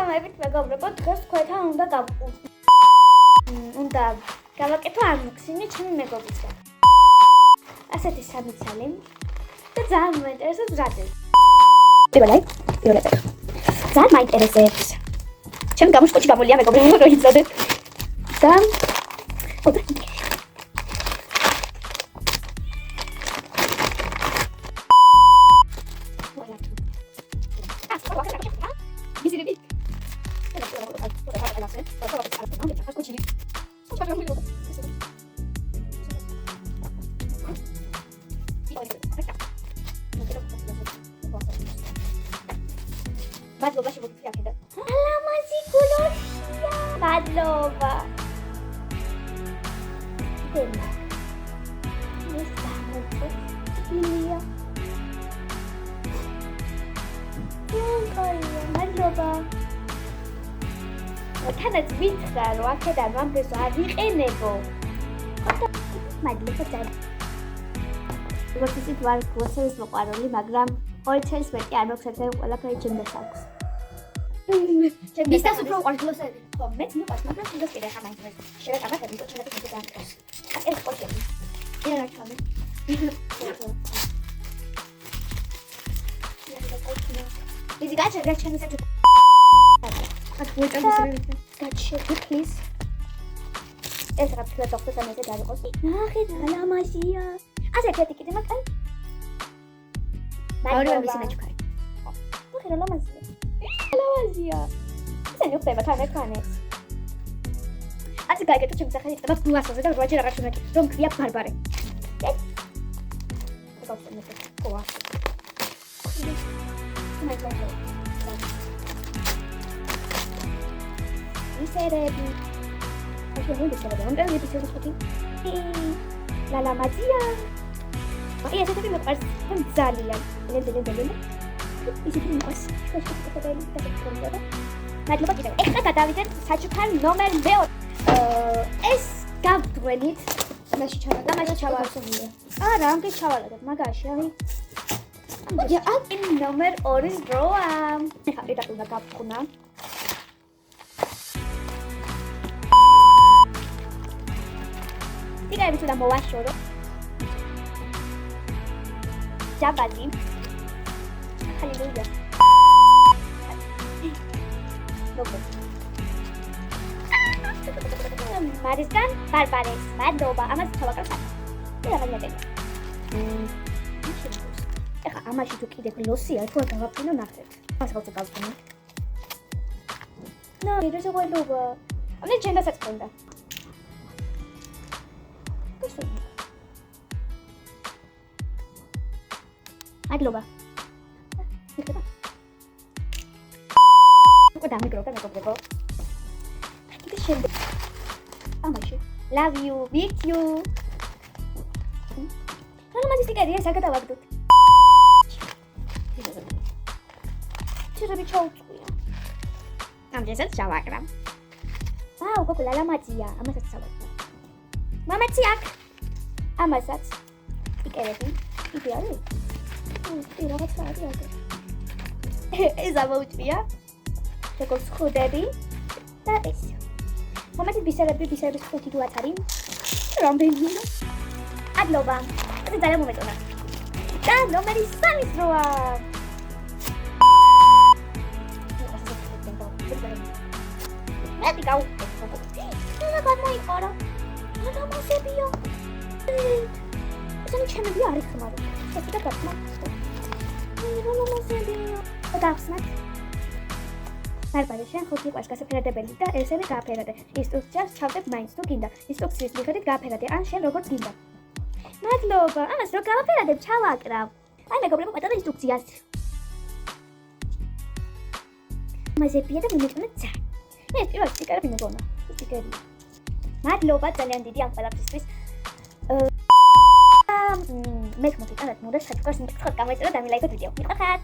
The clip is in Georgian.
მოგესალმებით მეგობრებო, დღეს თქვენთან უნდა გავაკეთო unboxing-ი ჩემი მეგობრისგან. ასეთი სამიცალი და ძალიან მოინტერესებს რადები. პირველად. ძალიან მაინტერესებს. ჩემი გამოშკოჩი გამოლია მეგობრებო, რომ იცოდეთ. და მადლობა შემოგიწევთ. ალამაზი გულოშია. მადლობა. დენა. ეს გამოწვია. მადლობა. თანაც ვიცხრა რომ აქედან ამბეს არ იყენებო. მადლობა ძალიან. როგორც ისიც ვარ გლოსერის მოყვარული, მაგრამ 2 წელს მეტი არ მოგცემ ყველაფერი ჩემს აქვს. მისას უფრო უყვარს გლოსერი. ხო, მეც მიყვარს, მაგრამ ის კიდე ხა მაინტერესებს. შევეკავებ ვიდეო ჩემს განკეთებას. ეს ყოჩები. ირა რაკამე. Is it gotcha? Gotcha. Gotcha, please. ეს რა თქვა დოქტორს ამაზე დაიყოს. ნახე, ალამაზია. ასე ერთი კიდე მაგალ. ორივე მისი მეჩქარი. ნახე, ალამაზია. ალამაზია. ისინი ხდება თან ეკრანეს. ასე გაიგეთ ჩემს სახელი ხდება გულასოზე და როაჯერ აღარ შემეკი. რომ ქვია ბარბარე. ეს ყოა. ისერები. აქ უნდა ისერები. უნდა ისერები ხუთი. ლალამაზია. აი ეს ერთი მეყარს ძალიან. ძალიან. ისეთი მეყარს. მადლობა კიდევ. ეხლა გადავიდეთ საჩუქარ ნომერ 2. ეს გავდვენით. მაშინ ჩავარდია. არა, ამგე ჩავალადეთ, მაგაში აი. Ja, აქ ნომერ 2-ის დროა. ეხლა პირდაპირ უნდა გავხუნა. ტიგრები თუ და მოვაშორო. ჯაბადი. ჰალელუია. ლოგო. მარისგან ბარბარეს. მადლობა. ამას ჩავაკრა. ეხლა მაგეთე. ეხლა ამაში თუ კიდე გლოსია, თუ არ გავაფრინო ნახეთ. მას ხალხი გავწუნე. ნო, ეს როგორია? ამე ჯენდასაც ყენდა. მადლობა. უკვე დამიგროვდა მეგობრებო. კიდე შემდეგ. ამაში. Love you, miss you. ალამაზი სტიკერია, საგადავაგდოთ. ჩერები ჩაუწყვია. ამჯერადაც ჩავაკრა. ვაუ, გოგო ლალამაზია, ამასაც ჩავაკრა. მამაცი აქ. ამასაც სტიკერები. იგი არის? რაღაცა არის აქ. ეს ამოუწია. როგორც ხუდები და ეს. მამაცი ბისერების ხუთი თუ ათარი. რამდენია? მადლობა. ეს ძალიან მომეწონა. და ნომერი 3-ის დროა. მეტი გავუყო. და გამოიყარა. ალამაზებია. ესენი ჩემები არის ხმარი. ეს და გახმა. ალამაზებია. და გახსნათ. ბარბარე, შენ ხუთი ყვარს გასაფერადებელი და ესენი გააფერადე. ინსტრუქციას ჩავდებ მაინც თუ გინდა. ინსტრუქციის მიხედვით გააფერადე, ან შენ როგორც გინდა. მადლობა. ამას რო გავაფერადებ, ჩავაკრავ. აი მეგობრებო, პატარა ინსტრუქციას. მაზებია და მომეწონა ძალიან. ეს პირველ სტიკერები მეგონა. სტიკერი. მადლობა ძალიან დიდი ამ ყველაფრისთვის. მე მოგიტანათ მოდა საჩუქარს მითხოთ გამოეწერა და მილაიქოთ ვიდეო. მიყავთ.